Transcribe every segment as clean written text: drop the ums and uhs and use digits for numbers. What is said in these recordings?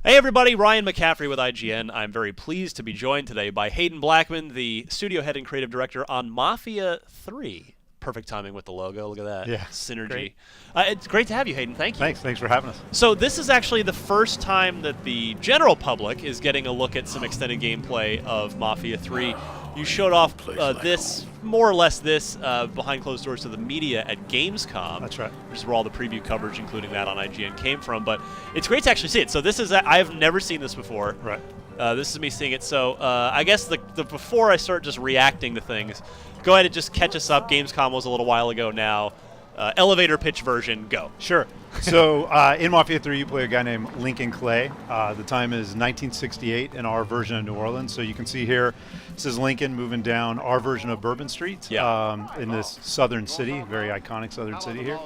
Hey everybody, Ryan McCaffrey with IGN. I'm very pleased to be joined today by Hayden Blackman, the studio head and creative director on Mafia III. Perfect timing with the logo. Look at that. Yeah. Synergy. It's great to have you, Hayden. Thank you. Thanks for having us. So this is actually the first time that the general public is getting a look at some extended gameplay of Mafia III. You showed off more or less behind closed doors to the media at Gamescom. That's right. Which is where all the preview coverage, including that on IGN, came from. But it's great to actually see it. So this is I've never seen this before. Right. This is me seeing it. So I guess the before I start just reacting to things, go ahead and just catch us up. Gamescom was a little while ago now. Elevator pitch version, go. Sure. So in Mafia 3, you play a guy named Lincoln Clay. The time is 1968 in our version of New Orleans. So you can see here, this is Lincoln moving down our version of Bourbon Street in this southern city, very iconic southern city here.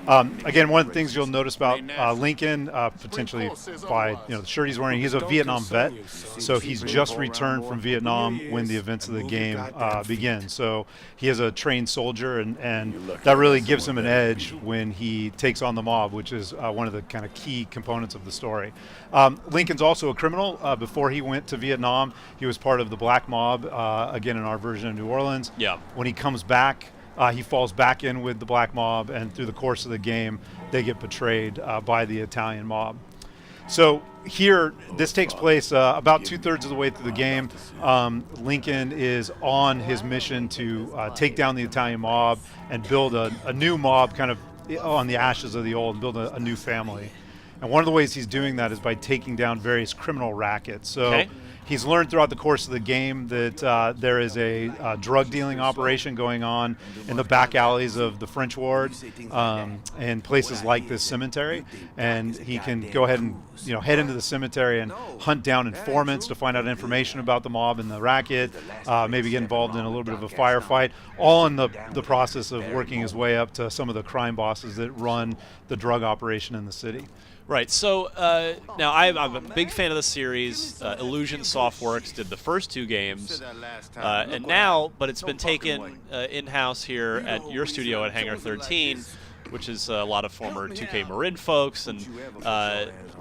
Again, one of the things you'll notice about Lincoln, potentially by the shirt he's wearing, he's a Vietnam vet. So he's just returned from Vietnam when the events of the game begin. So he is a trained soldier, and that really gives him an edge when he takes on the mob, which is one of the kind of key components of the story. Lincoln's also a criminal. Before he went to Vietnam, he was part of the Black Mob, again in our version of New Orleans. Yeah. When he comes back, he falls back in with the Black Mob, and through the course of the game, they get betrayed by the Italian mob. So here, this takes place about 2/3 of the way through the game. Lincoln is on his mission to take down the Italian mob and build a new mob kind of on the ashes of the old, and build a new family. And one of the ways he's doing that is by taking down various criminal rackets. So he's learned throughout the course of the game that there is a drug dealing operation going on in the back alleys of the French Ward and places like this cemetery. And he can go ahead and head into the cemetery and hunt down informants to find out information about the mob and the racket, maybe get involved in a little bit of a firefight, all in the process of working his way up to some of the crime bosses that run the drug operation in the city. Right. So now I'm a big fan of the series. Illusion Softworks did the first 2 games, and now, but it's been taken in-house here at your studio at Hangar 13, which is a lot of former 2K Marin folks. And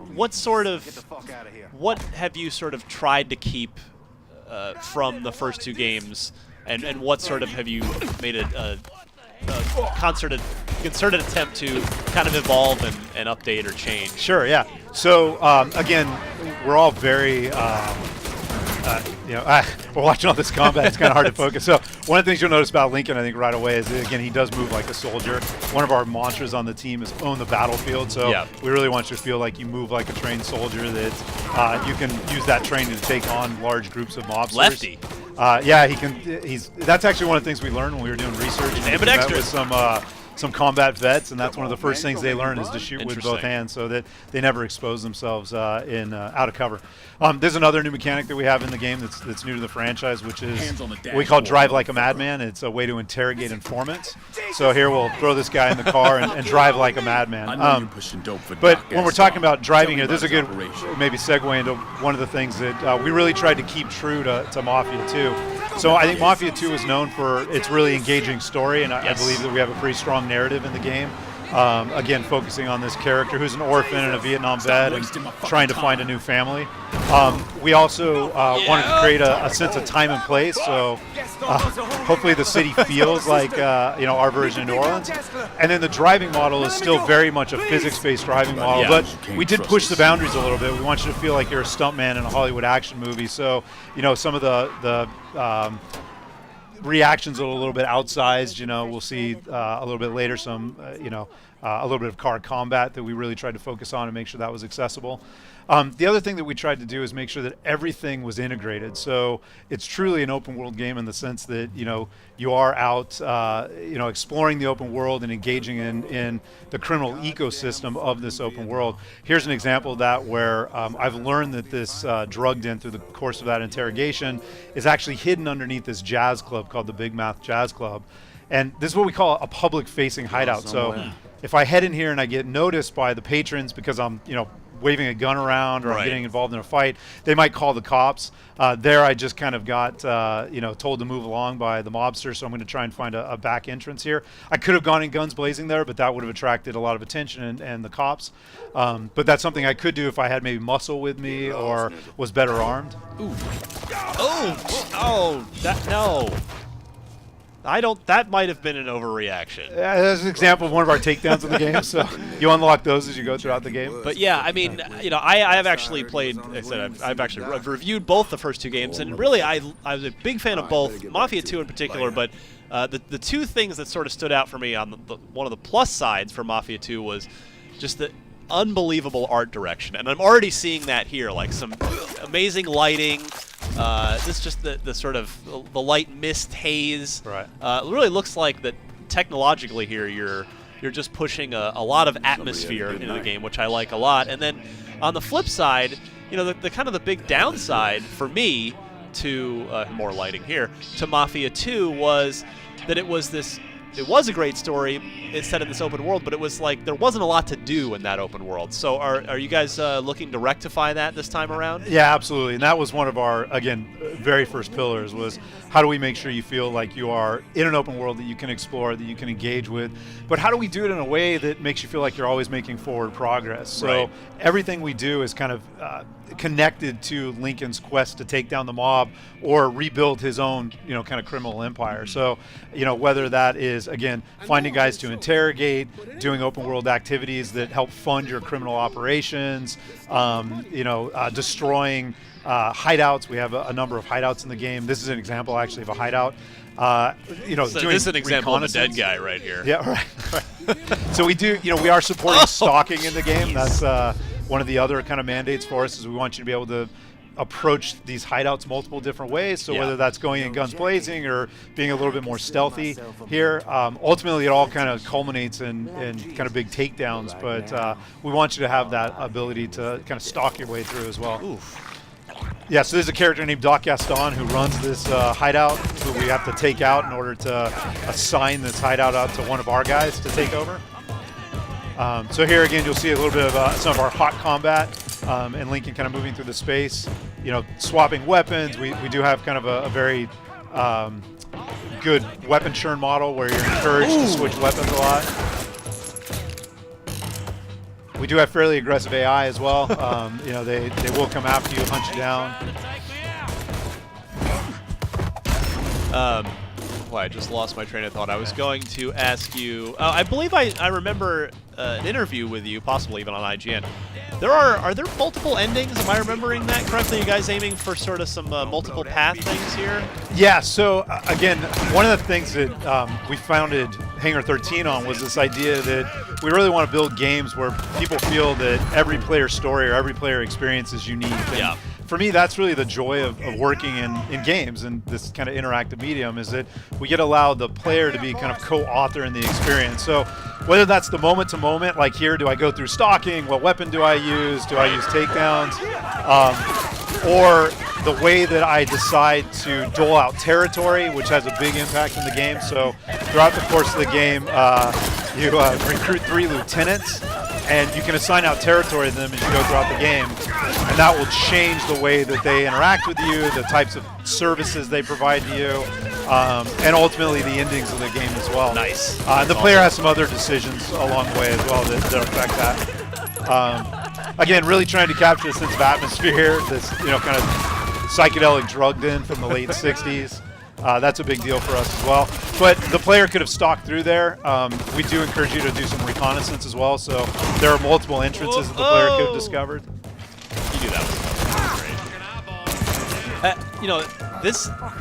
what have you sort of tried to keep from the first 2 games, and what sort of have you made a concerted attempt to kind of evolve and update or change? Sure, yeah. So again, we're all very, we're watching all this combat. It's kind of hard to focus. So one of the things you'll notice about Lincoln, I think, right away is that, again, he does move like a soldier. One of our mantras on the team is own the battlefield. So we really want you to feel like you move like a trained soldier, that you can use that training to take on large groups of mobsters. Lefty. Yeah, he can. That's actually one of the things we learned when we were doing research. He's ambidextrous. With some combat vets, and that's one of the first things they learn is to shoot with both hands, so that they never expose themselves out of cover. There's another new mechanic that we have in the game that's new to the franchise, which is what we call drive like a madman. It's a way to interrogate informants. So here we'll throw this guy in the car and drive like a madman. But when we're talking about driving here, this is a good maybe segue into one of the things that we really tried to keep true to Mafia 2. So I think Mafia 2 is known for its really engaging story, and I believe that we have a pretty strong narrative in the game. Again, focusing on this character who's an orphan and a Vietnam vet and trying to find a new family. We also wanted to create a sense of time and place, so hopefully the city feels like our version of New Orleans. And then the driving model is still very much a physics-based driving model, but we did push the boundaries a little bit. We want you to feel like you're a stuntman in a Hollywood action movie. So some of the reactions are a little bit outsized. We'll see a little bit later some a little bit of car combat that we really tried to focus on and make sure that was accessible. The other thing that we tried to do is make sure that everything was integrated. So it's truly an open world game in the sense that you are out exploring the open world and engaging in the criminal ecosystem of this open world. Here's an example of that where I've learned that this drug den through the course of that interrogation is actually hidden underneath this jazz club called the Big Mouth Jazz Club. And this is what we call a public facing hideout. So if I head in here and I get noticed by the patrons because I'm waving a gun around or I'm getting involved in a fight, they might call the cops. There I just kind of got told to move along by the mobster, so I'm going to try and find a back entrance here. I could have gone in guns blazing there, but that would have attracted a lot of attention and the cops. But that's something I could do if I had maybe muscle with me or was better armed. Ooh. No. That might have been an overreaction. Yeah, that's an example of one of our takedowns in the game. So you unlock those as you go throughout the game. But yeah, I mean, I have actually played. Like I said, I've reviewed both the first 2 games, and really, I was a big fan of both, Mafia 2 in particular. But the 2 things that sort of stood out for me on one of the plus sides for Mafia 2 was just the unbelievable art direction, and I'm already seeing that here, like some amazing lighting. This just the sort of the light mist haze. Right. It really looks like that technologically here you're just pushing a lot of atmosphere into the game, which I like a lot. And then on the flip side, the kind of the big downside for me to more lighting here to Mafia 2 was that it was a great story. It's set in this open world, but it was like there wasn't a lot to do in that open world. So are you guys looking to rectify that this time around? Yeah, absolutely. And that was one of our, again, very first pillars was how do we make sure you feel like you are in an open world that you can explore, that you can engage with, but how do we do it in a way that makes you feel like you're always making forward progress? So everything we do is kind of connected to Lincoln's quest to take down the mob or rebuild his own, kind of criminal empire. So, whether that is, again, finding guys to interrogate, doing open world activities that help fund your criminal operations, destroying hideouts. We have a number of hideouts in the game. This is an example, actually, of a hideout. So this is an example of a dead guy right here. Yeah, right. So we do, we are supporting stalking in the game. That's one of the other kind of mandates for us is we want you to be able to approach these hideouts multiple different ways. So whether that's going in guns blazing or being a little bit more stealthy here, ultimately it all kind of culminates in kind of big takedowns. But we want you to have that ability to kind of stalk your way through as well. Oof. Yeah, so there's a character named Doc Gaston who runs this hideout who we have to take out in order to assign this hideout out to one of our guys to take over. So here again, you'll see a little bit of some of our hot combat and Lincoln kind of moving through the space, swapping weapons. We do have kind of a very good weapon churn model where you're encouraged to switch weapons a lot. We do have fairly aggressive AI as well. They will come after you, hunt you down. Well, I just lost my train of thought. I was going to ask you. I believe I remember an interview with you, possibly even on IGN. Are there multiple endings? Am I remembering that correctly? You guys aiming for sort of some multiple path things here? Yeah. So again, one of the things that we founded Hangar 13 on was this idea that we really want to build games where people feel that every player story or every player experience is unique. And for me, that's really the joy of working in games and this kind of interactive medium is that we get to allow the player to be kind of co-author in the experience. So whether that's the moment to moment, like here, do I go through stalking? What weapon do I use? Do I use takedowns? Or the way that I decide to dole out territory, which has a big impact in the game. So throughout the course of the game, you recruit 3 lieutenants, and you can assign out territory to them as you go throughout the game. And that will change the way that they interact with you, the types of services they provide to you, and ultimately the endings of the game as well. Nice. The player has some other decisions along the way as well that affect that. Again, really trying to capture a sense of atmosphere here, this kind of psychedelic drugged in from the late 60s. That's a big deal for us as well. But the player could have stalked through there. We do encourage you to do some reconnaissance as well. So there are multiple entrances that the player could have discovered. You do that. Great.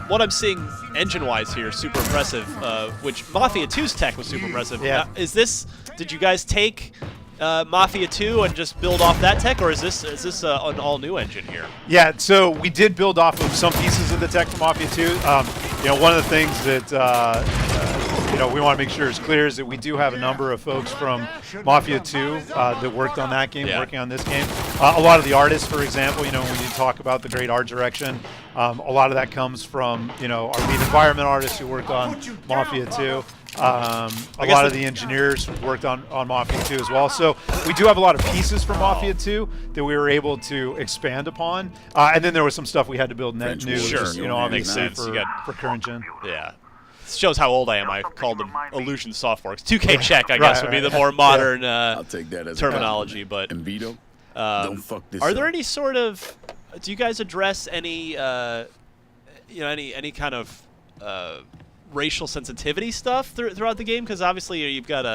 What I'm seeing engine-wise here, super impressive. Which Mafia 2's tech was super impressive. Yeah. Did you guys take Mafia 2 and just build off that tech, or is this an all-new engine here? Yeah, so we did build off of some pieces of the tech from Mafia 2. One of the things that we want to make sure is clear is that we do have a number of folks from Mafia 2 that worked on that game, working on this game. A lot of the artists, for example, when you talk about the great art direction, a lot of that comes from our lead environment artists who worked on Mafia 2. A lot of the engineers worked on Mafia 2 as well. So we do have a lot of pieces from Mafia 2 that we were able to expand upon. And then there was some stuff we had to build net new, just, you know, obviously for current gen. Yeah. This shows how old I am. I called them Illusion Softworks. 2K check, I guess, would be the more modern I'll take that as terminology. But don't fuck this are there up. any sort of? Do you guys address any, you know, any kind of racial sensitivity stuff throughout the game? Because obviously you've got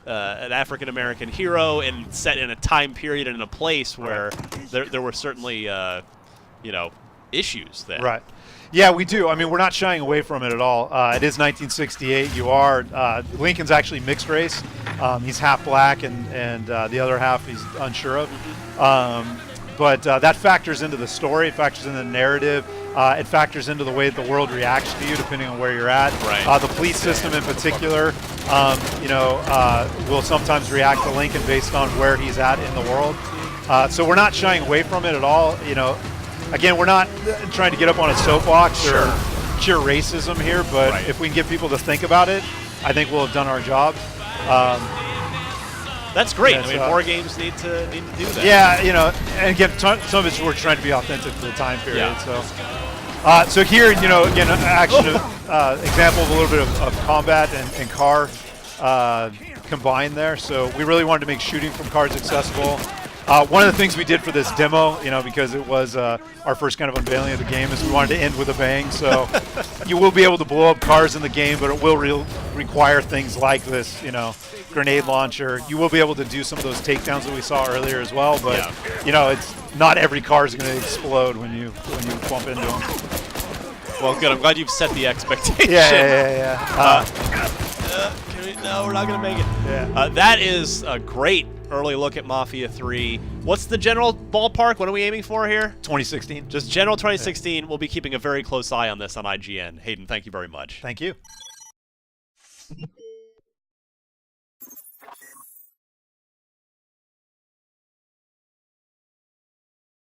an African American hero and set in a time period and in a place where there were certainly, you know, issues there. Right. Yeah, we do. I mean, we're not shying away from it at all. It is 1968. You are Lincoln's actually mixed race. He's half black, and the other half he's unsure of. But that factors into the story. It factors into the narrative. It factors into the way that the world reacts to you, depending on where you're at. Right. The police system, in particular, you know, will sometimes react to Lincoln based on where he's at in the world. So we're not shying away from it at all. You know. Again, we're not trying to get up on a soapbox or cure racism here, but if we can get people to think about it, I think we'll have done our job. That's great. I mean, more games need to do that. Yeah, you know, and again, some of it's we're trying to be authentic to the time period. Yeah. So here, you know, again, action example of a little bit of combat and car combined there. So we really wanted to make shooting from cars accessible. One of the things we did for this demo, you know, because it was our first kind of unveiling of the game, is we wanted to end with a bang. So you will be able to blow up cars in the game, but it will require things like this, you know, grenade launcher. You will be able to do some of those takedowns that we saw earlier as well, but you know, it's not every car is going to explode when you bump into them. Well, good. I'm glad you've set the expectation. Yeah. No, we're not going to make it. Yeah. That is a great early look at Mafia 3. What's the general ballpark? What are we aiming for here? 2016. Just general 2016. Yeah. We'll be keeping a very close eye on this on IGN. Hayden, thank you very much. Thank you.